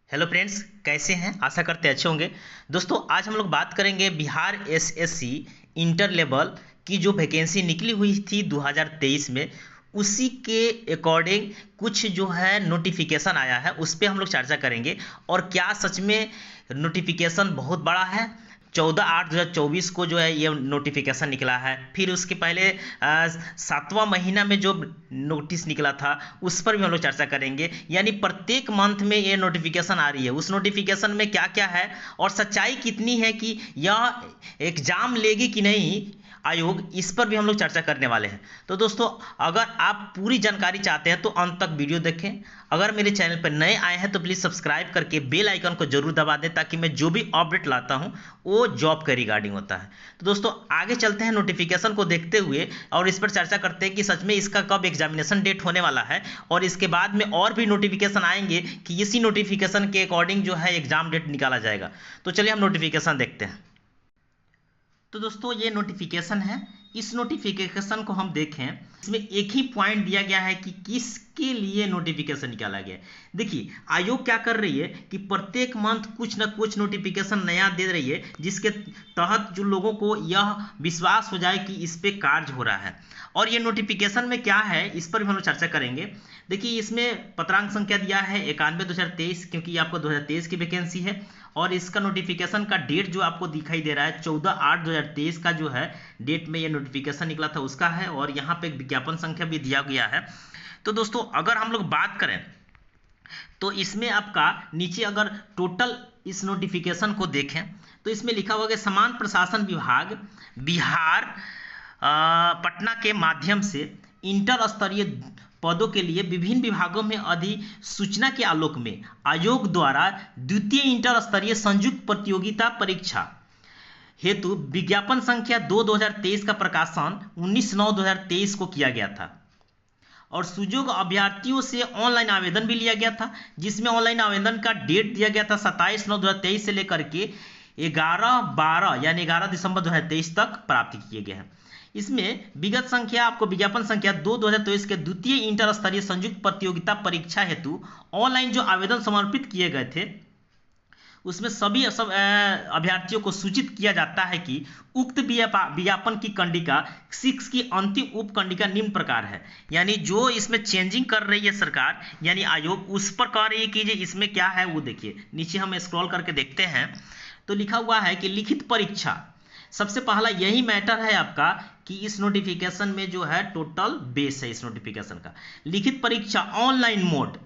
Hello friends, कैसे हैं? आशा करते अच्छे होंगे। दोस्तों, आज हम लोग बात करेंगे बिहार एसएससी इंटर लेवल की जो वैकेंसी निकली हुई थी 2023 में, उसी के अकॉर्डिंग कुछ जो है नोटिफिकेशन आया है, उस पर हम लोग चर्चा करेंगे। और क्या सच में नोटिफिकेशन बहुत बड़ा है? 14/8/2024 को जो है ये नोटिफिकेशन निकला है। फिर उसके पहले 7वां महीना में जो नोटिस निकला था उस पर भी हम लोग चर्चा करेंगे। यानी प्रत्येक मंथ में ये नोटिफिकेशन आ रही है, उस नोटिफिकेशन में क्या क्या है और सच्चाई कितनी है कि यह एग्जाम लेगी कि नहीं आयोग, इस पर भी हम लोग चर्चा करने वाले हैं। तो दोस्तों, अगर आप पूरी जानकारी चाहते हैं तो अंत तक वीडियो देखें। अगर मेरे चैनल पर नए आए हैं तो प्लीज़ सब्सक्राइब करके बेल आइकन को जरूर दबा दें, ताकि मैं जो भी अपडेट लाता हूं वो जॉब के रिगार्डिंग होता है। तो दोस्तों, आगे चलते हैं नोटिफिकेशन को देखते हुए और इस पर चर्चा करते हैं कि सच में इसका कब एग्जामिनेशन डेट होने वाला है, और इसके बाद में और भी नोटिफिकेशन आएंगे कि इसी नोटिफिकेशन के अकॉर्डिंग जो है एग्जाम डेट निकाला जाएगा। तो चलिए हम नोटिफिकेशन देखते हैं। तो दोस्तों, ये नोटिफिकेशन है। इस नोटिफिकेशन को हम देखें, इसमें एक ही पॉइंट दिया गया है कि किसके लिए नोटिफिकेशन निकाला गया है। देखिए, आयोग क्या कर रही है कि प्रत्येक मंथ कुछ ना कुछ नोटिफिकेशन नया दे रही है, जिसके तहत जो लोगों को यह विश्वास हो जाए कि इस पे कार्य हो रहा है। और ये नोटिफिकेशन में क्या है, इस पर भी हम लोग चर्चा करेंगे। देखिए, इसमें पत्रांक संख्या दिया है 91/2023, क्योंकि ये आपको 2023 की वैकेंसी है। और इसका नोटिफिकेशन का डेट जो आपको दिखाई दे रहा है 14/8/2023 का जो है डेट में ये नोटिफिकेशन निकला था उसका है। और यहाँ पे एक विज्ञापन संख्या भी दिया गया है। तो दोस्तों, अगर हम लोग बात करें तो इसमें आपका नीचे अगर टोटल इस नोटिफिकेशन को देखें तो इसमें लिखा हुआ है समान प्रशासन विभाग बिहार पटना के माध्यम से इंटर स्तरीय पदों के लिए विभिन्न विभागों में अधिसूचना के आलोक में आयोग द्वारा द्वितीय इंटर स्तरीय संयुक्त प्रतियोगिता परीक्षा हेतु विज्ञापन संख्या 2/2023 का प्रकाशन 19/9/2023 को किया गया था। और सुयोग्य अभ्यर्थियों से ऑनलाइन आवेदन भी लिया गया था, जिसमें ऑनलाइन आवेदन का डेट दिया गया था 27/9/2023 से लेकर के 11/12 यानी 11 दिसंबर 2023 तक प्राप्त किए गए हैं। इसमें विगत संख्या आपको विज्ञापन संख्या 2/2023 के द्वितीय इंटर स्तरीय संयुक्त प्रतियोगिता परीक्षा हेतु ऑनलाइन जो आवेदन समर्पित किए गए थे, उसमें सभी अभ्यर्थियों को सूचित किया जाता है कि उक्त विज्ञापन की कंडिका 6 की अंतिम उप कंडिका निम्न प्रकार है। यानी जो इसमें चेंजिंग कर रही है सरकार यानी आयोग, उस पर कह रही है कि इसमें क्या है वो देखिए। नीचे हम स्क्रॉल करके देखते हैं तो लिखा हुआ है कि लिखित परीक्षा, सबसे पहला यही मैटर है आपका कि इस नोटिफिकेशन में जो है टोटल बेस है इस नोटिफिकेशन का। लिखित परीक्षा ऑनलाइन मोड,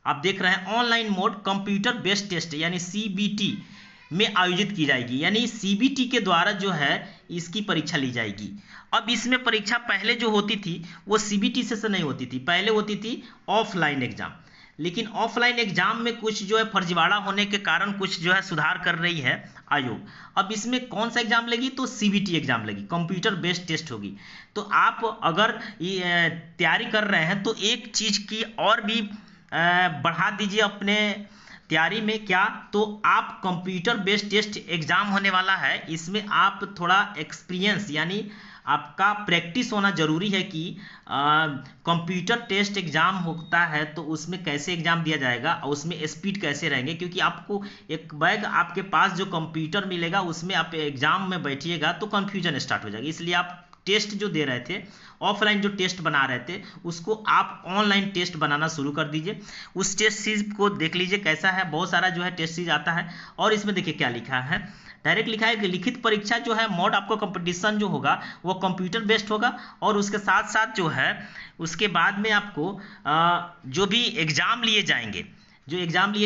आप देख रहे हैं online mode computer based test यानी सीबीटी में आयोजित की जाएगी। यानी सीबीटी के द्वारा जो है इसकी परीक्षा ली जाएगी। अब इसमें परीक्षा पहले जो होती थी वो सीबीटी से नहीं होती थी, पहले होती थी ऑफलाइन एग्जाम। लेकिन ऑफलाइन एग्जाम में कुछ जो है फर्जीवाड़ा होने के कारण कुछ जो है सुधार कर रही है आयोग। अब इसमें कौन सा एग्जाम लेगी तो सीबीटी एग्जाम लेगी, कंप्यूटर बेस्ड टेस्ट होगी। तो आप अगर तैयारी कर रहे हैं तो एक चीज़ की और भी बढ़ा दीजिए अपने तैयारी में। क्या तो आप कंप्यूटर बेस्ड टेस्ट एग्जाम होने वाला है, इसमें आप थोड़ा एक्सपीरियंस यानी आपका प्रैक्टिस होना जरूरी है कि कंप्यूटर टेस्ट एग्जाम होता है तो उसमें कैसे एग्जाम दिया जाएगा और उसमें स्पीड कैसे रहेंगे। क्योंकि आपको एक बैग आपके पास जो कंप्यूटर मिलेगा उसमें आप एग्जाम में बैठिएगा तो कंफ्यूजन स्टार्ट हो जाएगी। इसलिए आप टेस्ट जो दे रहे थे, ऑफलाइन जो टेस्ट बना रहे थे, उसको आप ऑनलाइन टेस्ट बनाना शुरू कर दीजिए। उस टेस्ट सीरीज को देख लीजिए कैसा है, बहुत सारा जो है टेस्ट सीरीज आता है। और इसमें देखिए क्या लिखा है, डायरेक्ट लिखा है कि लिखित परीक्षा जो है मोड आपको कंपटीशन जो होगा वो कंप्यूटर बेस्ड होगा। और उसके साथ साथ जो है उसके बाद में आपको जो भी एग्जाम लिए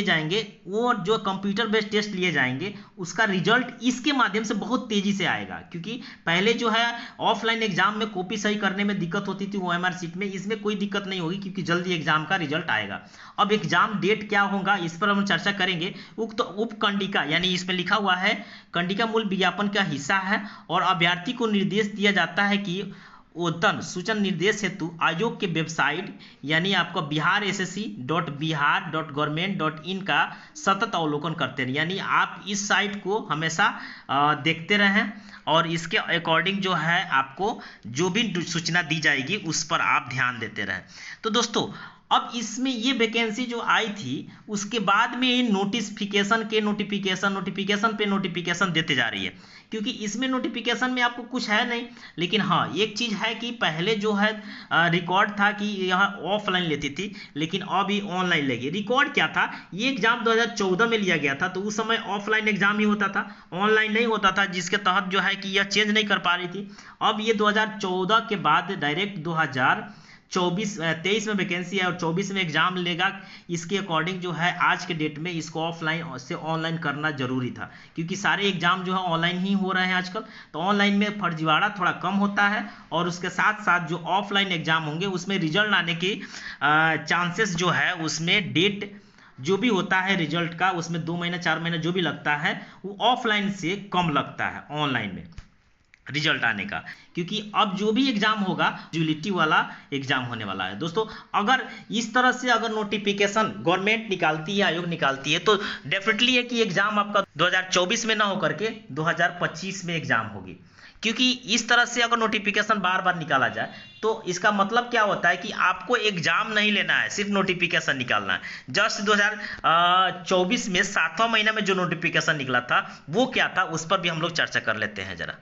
जाएंगे वो जो कंप्यूटर बेस्ड टेस्ट लिए जाएंगे उसका रिजल्ट इसके माध्यम से बहुत तेजी से आएगा। क्योंकि पहले जो है ऑफलाइन एग्जाम में कॉपी सही करने में दिक्कत होती थी ओएमआर शीट में, इसमें कोई दिक्कत नहीं होगी क्योंकि जल्दी एग्जाम का रिजल्ट आएगा। अब एग्जाम डेट क्या होगा इस पर हम चर्चा करेंगे। उक्त उप कंडिका यानी इसमें लिखा हुआ है कंडिका मूल विज्ञापन का हिस्सा है और अभ्यर्थी को निर्देश दिया जाता है कि वेतन सूचना निर्देश हेतु आयोग के वेबसाइट यानी आपका biharssc.bihar.government.in का सतत अवलोकन करते रहें। यानी आप इस साइट को हमेशा देखते रहें और इसके अकॉर्डिंग जो है आपको जो भी सूचना दी जाएगी उस पर आप ध्यान देते रहें। तो दोस्तों, अब इसमें ये वैकेंसी जो आई थी उसके बाद में ये नोटिफिकेशन पे नोटिफिकेशन देते जा रही है, क्योंकि इसमें नोटिफिकेशन में आपको कुछ है नहीं। लेकिन हाँ, एक चीज़ है कि पहले जो है रिकॉर्ड था कि यहाँ ऑफलाइन लेती थी, लेकिन अब ये ऑनलाइन लेगी। रिकॉर्ड क्या था, ये एग्जाम 2014 में लिया गया था, तो उस समय ऑफलाइन एग्जाम ही होता था, ऑनलाइन नहीं होता था, जिसके तहत जो है कि यह चेंज नहीं कर पा रही थी। अब ये 2014 के बाद डायरेक्ट 23 में वैकेंसी है और 24 में एग्जाम लेगा। इसके अकॉर्डिंग जो है आज के डेट में इसको ऑफलाइन से ऑनलाइन करना जरूरी था, क्योंकि सारे एग्जाम जो है ऑनलाइन ही हो रहे हैं आजकल। तो ऑनलाइन में फर्जीवाड़ा थोड़ा कम होता है, और उसके साथ साथ जो ऑफलाइन एग्जाम होंगे उसमें रिजल्ट आने के चांसेस जो है, उसमें डेट जो भी होता है रिजल्ट का, उसमें 2 महीना 4 महीना जो भी लगता है वो ऑफलाइन से कम लगता है ऑनलाइन में रिजल्ट आने का, क्योंकि अब जो भी एग्जाम होगा एलिजिबिलिटी वाला एग्जाम होने वाला है। दोस्तों, अगर इस तरह से अगर नोटिफिकेशन गवर्नमेंट निकालती है, आयोग निकालती है, तो डेफिनेटली है कि एग्जाम आपका 2024 में ना होकर के 2025 में एग्जाम होगी। क्योंकि इस तरह से अगर नोटिफिकेशन बार बार निकाला जाए तो इसका मतलब क्या होता है कि आपको एग्जाम नहीं लेना है, सिर्फ नोटिफिकेशन निकालना है। जस्ट 2024 में 7वां महीना में जो नोटिफिकेशन निकला था वो क्या था, उस पर भी हम लोग चर्चा कर लेते हैं जरा।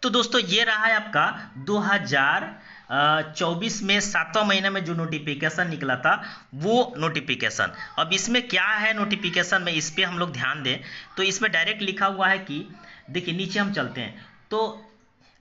तो दोस्तों, ये रहा है आपका 2024 में 7वां महीना में जो नोटिफिकेशन निकला था वो नोटिफिकेशन। अब इसमें क्या है नोटिफिकेशन में, इस पर हम लोग ध्यान दें तो इसमें डायरेक्ट लिखा हुआ है कि देखिए, नीचे हम चलते हैं तो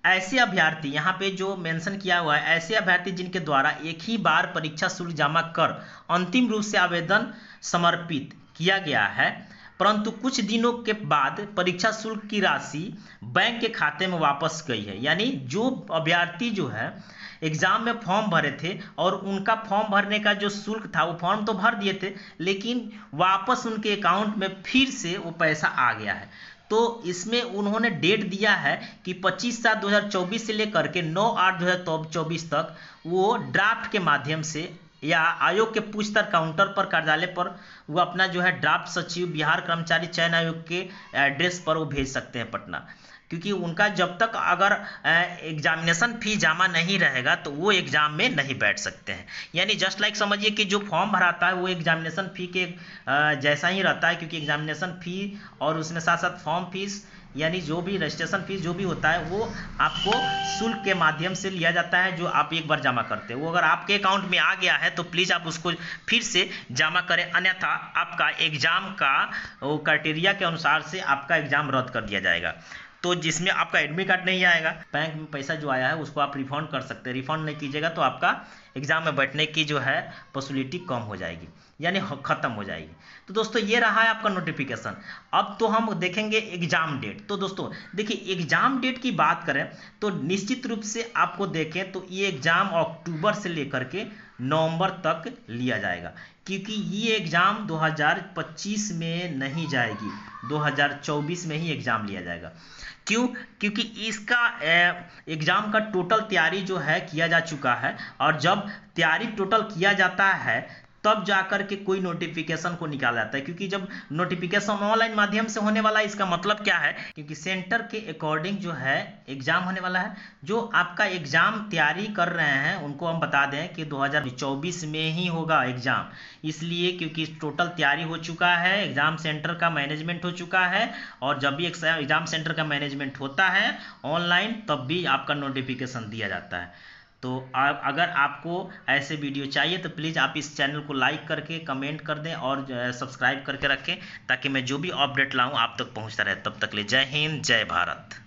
ऐसे अभ्यर्थी, यहाँ पे जो मेंशन किया हुआ है, ऐसे अभ्यर्थी जिनके द्वारा एक ही बार परीक्षा शुल्क जमा कर अंतिम रूप से आवेदन समर्पित किया गया है, परंतु कुछ दिनों के बाद परीक्षा शुल्क की राशि बैंक के खाते में वापस गई है। यानी जो अभ्यर्थी जो है एग्जाम में फॉर्म भरे थे और उनका फॉर्म भरने का जो शुल्क था वो फॉर्म तो भर दिए थे, लेकिन वापस उनके अकाउंट में फिर से वो पैसा आ गया है। तो इसमें उन्होंने डेट दिया है कि 25/7/2024 से लेकर के 9/8/2024 तक वो ड्राफ्ट के माध्यम से या आयोग के पूछताछ काउंटर पर कार्यालय पर वो अपना जो है ड्राफ्ट सचिव बिहार कर्मचारी चयन आयोग के एड्रेस पर वो भेज सकते हैं पटना, क्योंकि उनका जब तक अगर एग्जामिनेशन फी जमा नहीं रहेगा तो वो एग्जाम में नहीं बैठ सकते हैं। यानी जस्ट लाइक समझिए कि जो फॉर्म भराता है वो एग्जामिनेशन फी के जैसा ही रहता है, क्योंकि एग्जामिनेशन फी और उसमें साथ साथ फॉर्म फीस यानी जो भी रजिस्ट्रेशन फीस जो भी होता है वो आपको शुल्क के माध्यम से लिया जाता है, जो आप एक बार जमा करते हैं। वो अगर आपके अकाउंट में आ गया है तो प्लीज़ आप उसको फिर से जमा करें, अन्यथा आपका एग्जाम का क्राइटेरिया के अनुसार से आपका एग्जाम रद्द कर दिया जाएगा। तो जिसमें आपका एडमिट कार्ड नहीं आएगा, बैंक में पैसा जो आया है उसको आप रिफंड कर सकते हैं। रिफंड नहीं कीजिएगा तो आपका एग्जाम में बैठने की जो है पॉसिबिलिटी कम हो जाएगी, यानी ख़त्म हो जाएगी। तो दोस्तों, ये रहा है आपका नोटिफिकेशन। अब तो हम देखेंगे एग्जाम डेट। तो दोस्तों देखिए, एग्जाम डेट की बात करें तो निश्चित रूप से आपको देखें तो ये एग्जाम अक्टूबर से लेकर के नवंबर तक लिया जाएगा, क्योंकि ये एग्जाम 2025 में नहीं जाएगी, 2024 में ही एग्जाम लिया जाएगा। क्यों? क्योंकि इसका एग्जाम का टोटल तैयारी जो है किया जा चुका है, और जब तैयारी टोटल किया जाता है तब जाकर के कोई नोटिफिकेशन को निकाला जाता है। क्योंकि जब नोटिफिकेशन ऑनलाइन माध्यम से होने वाला है, इसका मतलब क्या है, क्योंकि सेंटर के अकॉर्डिंग जो है एग्जाम होने वाला है। जो आपका एग्जाम तैयारी कर रहे हैं उनको हम बता दें कि 2024 में ही होगा एग्जाम, इसलिए क्योंकि टोटल तैयारी हो चुका है, एग्जाम सेंटर का मैनेजमेंट हो चुका है, और जब भी एग्जाम सेंटर का मैनेजमेंट होता है ऑनलाइन तब भी आपका नोटिफिकेशन दिया जाता है। तो अगर आपको ऐसे वीडियो चाहिए तो प्लीज़ आप इस चैनल को लाइक करके कमेंट कर दें और सब्सक्राइब करके रखें, ताकि मैं जो भी अपडेट लाऊं आप तक पहुंचता रहे। तब तक ले जय हिंद, जय भारत।